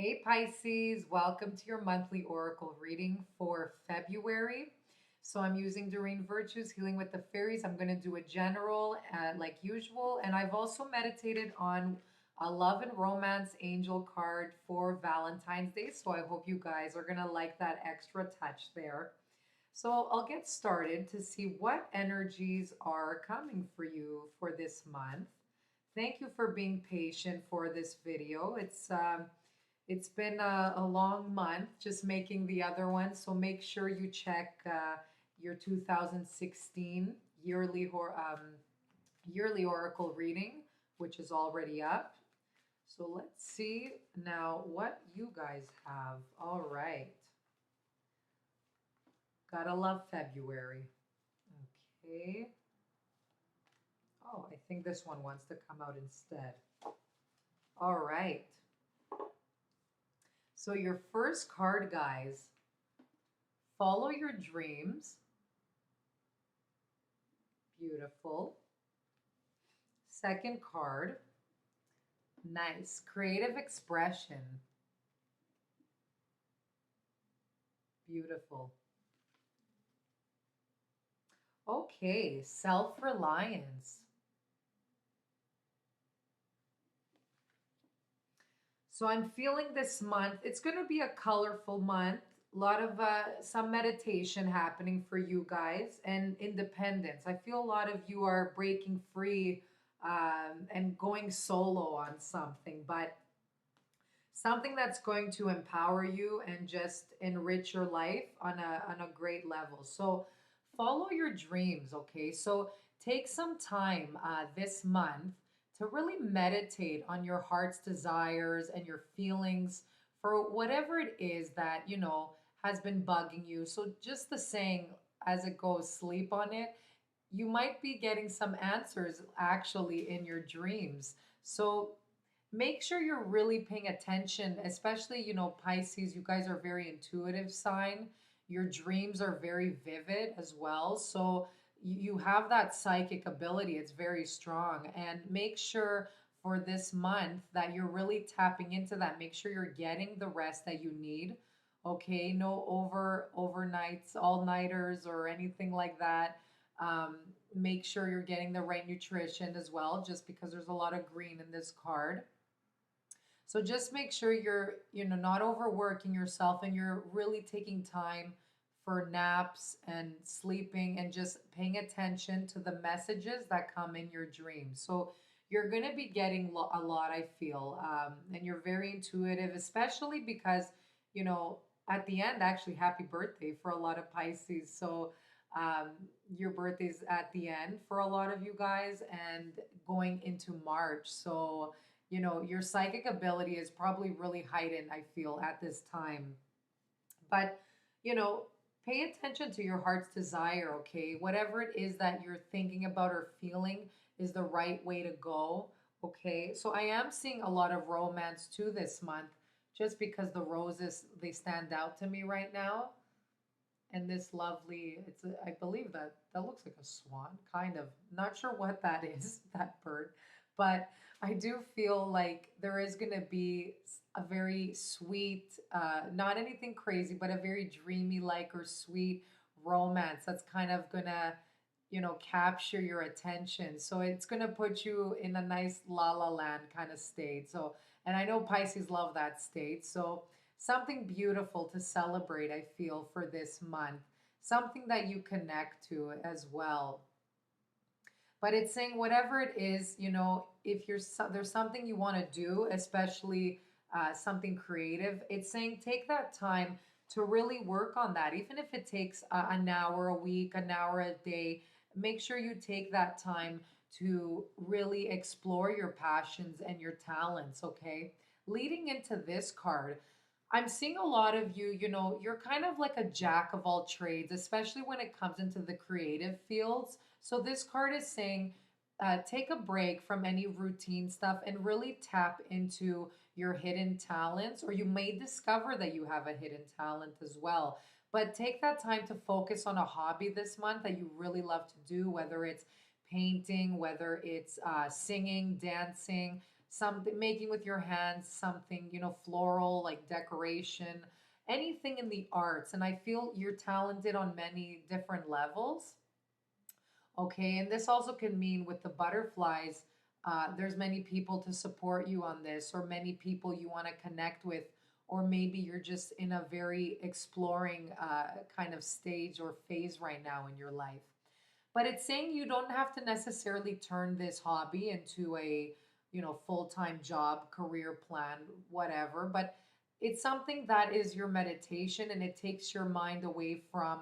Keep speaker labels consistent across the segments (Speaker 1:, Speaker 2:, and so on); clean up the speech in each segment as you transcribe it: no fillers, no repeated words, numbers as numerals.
Speaker 1: Hey Pisces, welcome to your monthly oracle reading for February. So I'm using Doreen Virtues Healing with the Fairies. I'm going to do a general like usual, and I've also meditated on a love and romance angel card for Valentine's Day. So I hope you guys are going to like that extra touch there. So I'll get started to see what energies are coming for you for this month. Thank you for being patient for this video. It's been a long month just making the other one, so make sure you check your 2016 yearly oracle reading, which is already up. So let's see now what you guys have. All right, gotta love February. Okay. Oh, I think this one wants to come out instead. All right. So your first card, guys, follow your dreams. Beautiful. Second card, nice. Creative expression. Beautiful. Okay, self-reliance. So I'm feeling this month, it's going to be a colorful month. A lot of some meditation happening for you guys and independence. I feel a lot of you are breaking free and going solo on something, but something that's going to empower you and just enrich your life on a great level. So follow your dreams, okay? So take some time this month to really meditate on your heart's desires and your feelings for whatever it is that, has been bugging you. So just the saying as it goes, sleep on it. You might be getting some answers actually in your dreams. So make sure you're really paying attention, especially, Pisces, you guys are very intuitive sign. Your dreams are very vivid as well. So you have that psychic ability. It's very strong. And make sure for this month that you're really tapping into that. Make sure you're getting the rest that you need. Okay, no overnights, all-nighters or anything like that. Make sure you're getting the right nutrition as well, just because there's a lot of green in this card. So just make sure you're, not overworking yourself and you're really taking time for naps and sleeping and just paying attention to the messages that come in your dreams. So you're going to be getting a lot, I feel, and you're very intuitive, especially because, at the end, actually, happy birthday for a lot of Pisces. So um, your birthday's at the end for a lot of you guys and going into March. So, your psychic ability is probably really heightened, I feel, at this time. But, you know, pay attention to your heart's desire, okay? Whatever it is that you're thinking about or feeling is the right way to go, okay? So I am seeing a lot of romance too this month just because the roses, they stand out to me right now. And this lovely, I believe that looks like a swan, kind of. Not sure what that is, that bird, but I do feel like there is going to be a very sweet, not anything crazy, but a very dreamy like or sweet romance that's kind of going to, capture your attention. So it's going to put you in a nice la la land kind of state. So, and I know Pisces love that state. So something beautiful to celebrate, I feel, for this month. Something that you connect to as well. But it's saying whatever it is, if there's something you want to do, especially something creative, it's saying take that time to really work on that. Even if it takes an hour a week, an hour a day, make sure you take that time to really explore your passions and your talents, okay? Leading into this card, I'm seeing a lot of you, you're kind of like a jack of all trades, especially when it comes into the creative fields. So this card is saying, take a break from any routine stuff and really tap into your hidden talents, or you may discover that you have a hidden talent as well. But take that time to focus on a hobby this month that you really love to do, whether it's painting, whether it's singing, dancing, something making with your hands, something, floral, like decoration, anything in the arts. And I feel you're talented on many different levels. Okay, and this also can mean with the butterflies, there's many people to support you on this, or many people you want to connect with, or maybe you're just in a very exploring kind of stage or phase right now in your life. But it's saying you don't have to necessarily turn this hobby into a, full-time job, career plan, whatever. But it's something that is your meditation, and it takes your mind away from,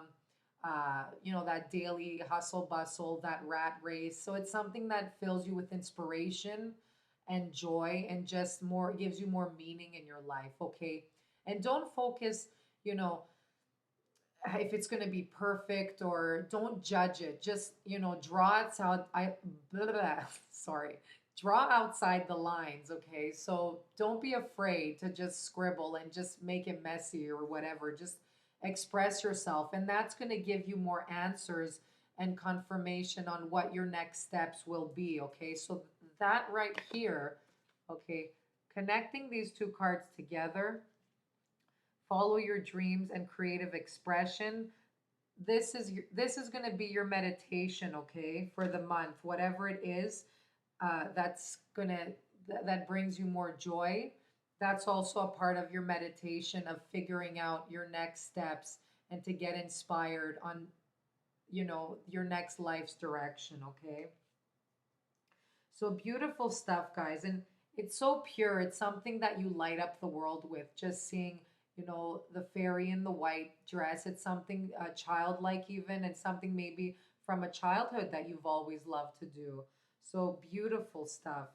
Speaker 1: that daily hustle bustle, that rat race. So it's something that fills you with inspiration and joy, and just more gives you more meaning in your life. Okay. And don't focus, you know, if it's going to be perfect, or don't judge it. Just, draw it out. Blah, blah, blah, sorry. Draw outside the lines, okay? So don't be afraid to just scribble and just make it messy or whatever. Just express yourself, and that's going to give you more answers and confirmation on what your next steps will be, okay? So that right here, okay, connecting these two cards together, follow your dreams and creative expression. This is going to be your meditation, okay, for the month, whatever it is, that's gonna that brings you more joy. That's also a part of your meditation of figuring out your next steps and to get inspired on, your next life's direction. Okay, so beautiful stuff, guys. And it's so pure. It's something that you light up the world with. Just seeing, the fairy in the white dress. It's something childlike, even, and something maybe from a childhood that you've always loved to do. So beautiful stuff.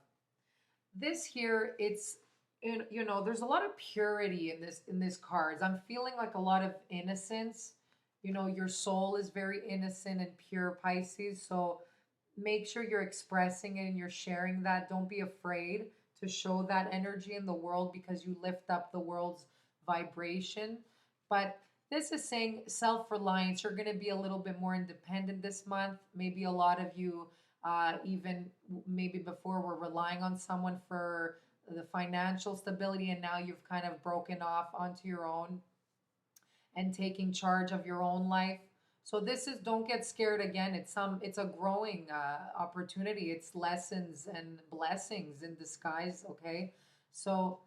Speaker 1: This here, it's, there's a lot of purity in this cards. I'm feeling like a lot of innocence. Your soul is very innocent and pure, Pisces. So make sure you're expressing it and you're sharing that. Don't be afraid to show that energy in the world, because you lift up the world's vibration. But this is saying self-reliance. You're going to be a little bit more independent this month. Maybe a lot of you, even maybe before, were relying on someone for the financial stability, and now you've kind of broken off onto your own and taking charge of your own life. So this is, don't get scared again. It's a growing opportunity. It's lessons and blessings in disguise. Okay, so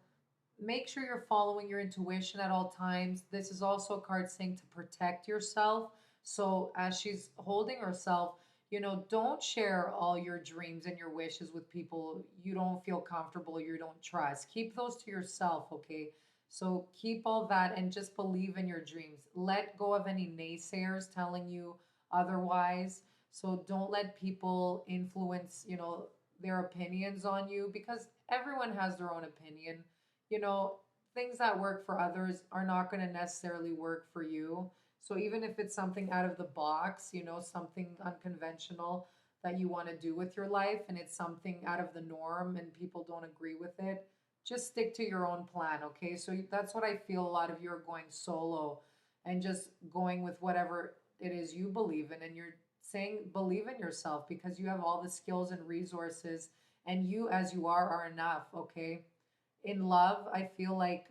Speaker 1: make sure you're following your intuition at all times. This is also a card saying to protect yourself. So as she's holding herself, don't share all your dreams and your wishes with people you don't feel comfortable, you don't trust. Keep those to yourself, okay? So keep all that and just believe in your dreams. Let go of any naysayers telling you otherwise. So don't let people influence, their opinions on you, because everyone has their own opinion. You know, things that work for others are not going to necessarily work for you. So even if it's something out of the box, something unconventional that you want to do with your life, and it's something out of the norm and people don't agree with it, just stick to your own plan, okay? So that's what I feel. A lot of you are going solo and just going with whatever it is you believe in, and you're saying believe in yourself, because you have all the skills and resources, and you as you are enough, okay? In love, I feel like,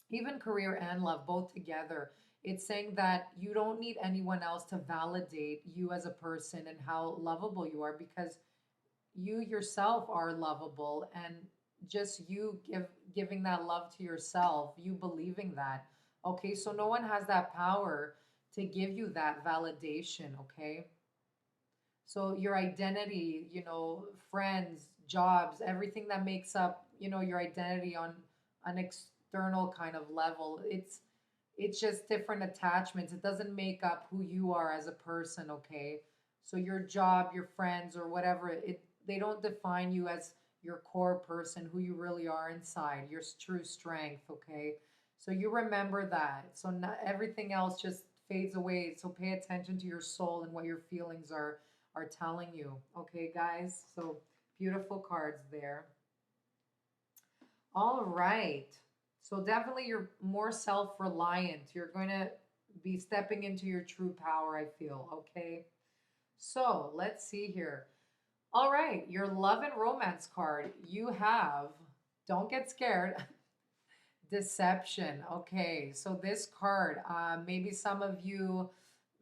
Speaker 1: even career and love both together, it's saying that you don't need anyone else to validate you as a person and how lovable you are, because you yourself are lovable, and just you giving that love to yourself, you believing that. Okay, so no one has that power to give you that validation, okay? So your identity, friends, jobs, everything that makes up, your identity on an external kind of level, it's just different attachments. It doesn't make up who you are as a person, okay? So your job, your friends, or whatever, they don't define you as your core person, who you really are inside, your true strength, okay? So you remember that. So not, everything else just fades away. So pay attention to your soul and what your feelings are telling you. Okay, guys? So beautiful cards there. All right. So definitely you're more self-reliant. You're going to be stepping into your true power, I feel. Okay. So let's see here. All right, your love and romance card. You have, don't get scared, deception. Okay, so this card, maybe some of you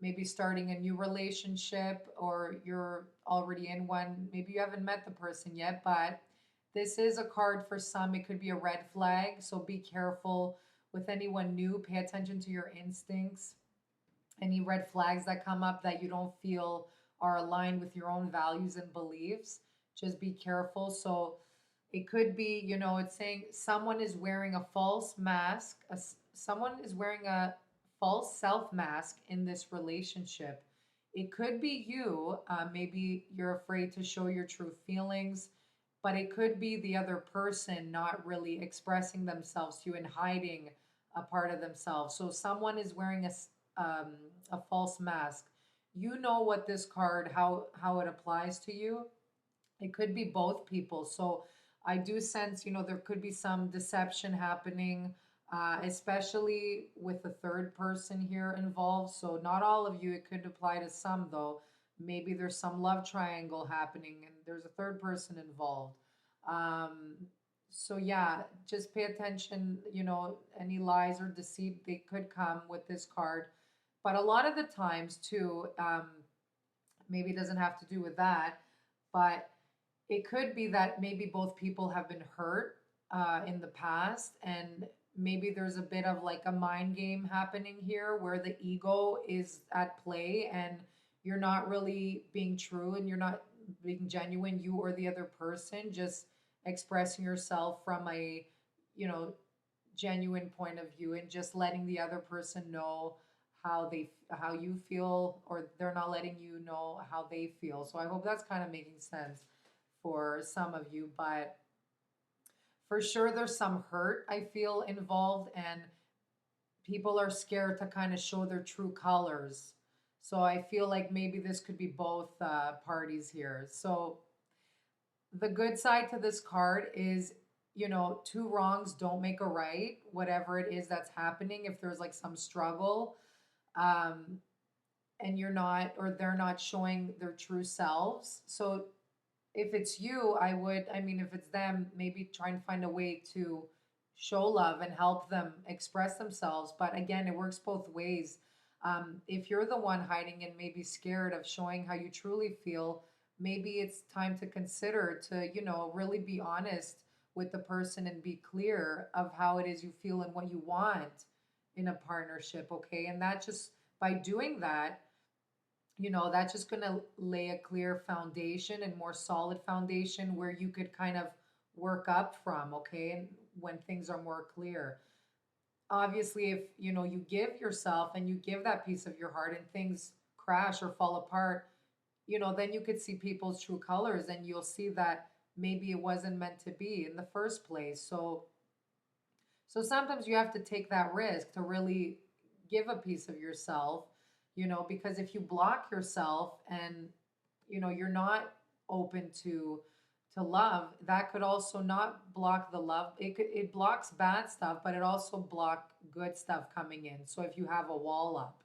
Speaker 1: maybe starting a new relationship or you're already in one. Maybe you haven't met the person yet, but this is a card for some. It could be a red flag, so be careful with anyone new. Pay attention to your instincts. Any red flags that come up that you don't feel are aligned with your own values and beliefs, just be careful. So it could be, it's saying someone is wearing a false mask, someone is wearing a false self mask in this relationship. It could be you. Maybe you're afraid to show your true feelings, but it could be the other person not really expressing themselves to you and hiding a part of themselves. So someone is wearing um, a false mask. You know what this card, how it applies to you. It could be both people. So I do sense, there could be some deception happening, especially with the third person here involved. So not all of you, it could apply to some though. Maybe there's some love triangle happening and there's a third person involved. Um, so yeah, just pay attention, any lies or deceit, they could come with this card. But a lot of the times too, maybe it doesn't have to do with that, but it could be that maybe both people have been hurt in the past, and maybe there's a bit of like a mind game happening here where the ego is at play and you're not really being true and you're not being genuine, you or the other person, just expressing yourself from a, you know, genuine point of view and just letting the other person know how you feel, or they're not letting you know how they feel. So I hope that's kind of making sense for some of you, but for sure there's some hurt I feel involved, and people are scared to kind of show their true colors. So I feel like maybe this could be both parties here. So the good side to this card is, two wrongs don't make a right, whatever it is that's happening. If there's like some struggle, um, and you're not, or they're not showing their true selves. So if it's you, if it's them, maybe try and find a way to show love and help them express themselves. But again, it works both ways. If you're the one hiding and maybe scared of showing how you truly feel, maybe it's time to consider to, really be honest with the person and be clear of how it is you feel and what you want in a partnership. Okay. And that just, by doing that, that's just going to lay a clear foundation and more solid foundation where you could kind of work up from. Okay. And when things are more clear, obviously, if you give yourself and you give that piece of your heart and things crash or fall apart, then you could see people's true colors and you'll see that maybe it wasn't meant to be in the first place. So sometimes you have to take that risk to really give a piece of yourself, because if you block yourself and you're not open to love, that could also not block the love. It blocks bad stuff, but it also block good stuff coming in. So if you have a wall up,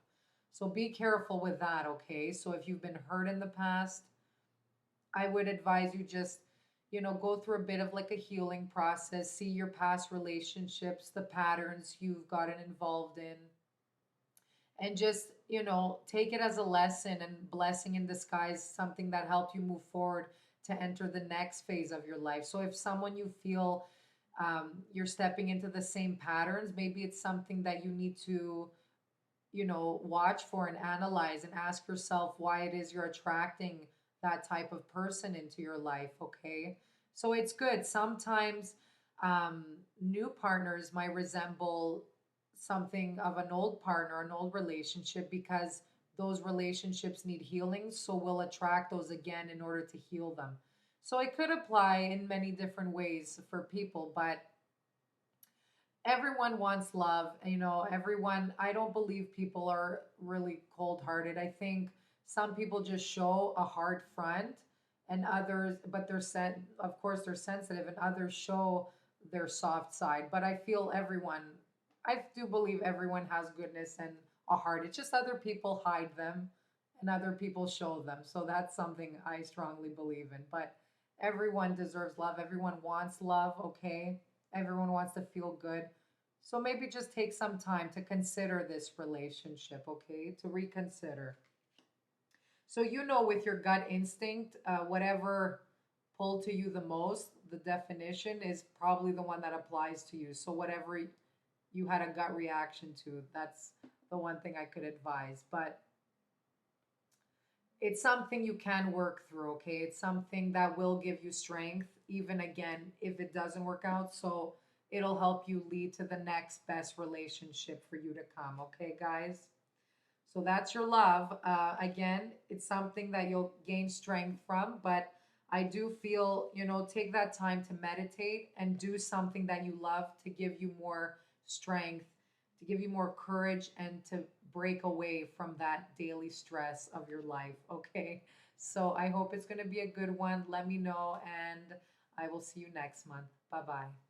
Speaker 1: so be careful with that, okay? So if you've been hurt in the past, I would advise you just, go through a bit of like a healing process, see your past relationships, the patterns you've gotten involved in, and just, take it as a lesson and blessing in disguise, something that helped you move forward to enter the next phase of your life. So if someone you feel you're stepping into the same patterns, maybe it's something that you need to, watch for and analyze and ask yourself why it is you're attracting that type of person into your life. Okay. So it's good. Sometimes um, new partners might resemble something of an old partner, an old relationship, because those relationships need healing. So we'll attract those again in order to heal them. So it could apply in many different ways for people, but everyone wants love. Everyone, I don't believe people are really cold hearted. I think some people just show a hard front, and others, but of course, they're sensitive, and others show their soft side. But I do believe everyone has goodness and a heart. It's just other people hide them and other people show them. So that's something I strongly believe in. But everyone deserves love. Everyone wants love, okay? Everyone wants to feel good. So maybe just take some time to consider this relationship, okay? To reconsider. So you know with your gut instinct, whatever pulled to you the most, the definition is probably the one that applies to you. So whatever you had a gut reaction to, that's the one thing I could advise. But it's something you can work through, okay? It's something that will give you strength, even again, if it doesn't work out. So it'll help you lead to the next best relationship for you to come, okay, guys? So that's your love. Again, it's something that you'll gain strength from, but I do feel, take that time to meditate and do something that you love to give you more strength, to give you more courage, and to break away from that daily stress of your life. Okay. So I hope it's going to be a good one. Let me know, and I will see you next month. Bye bye.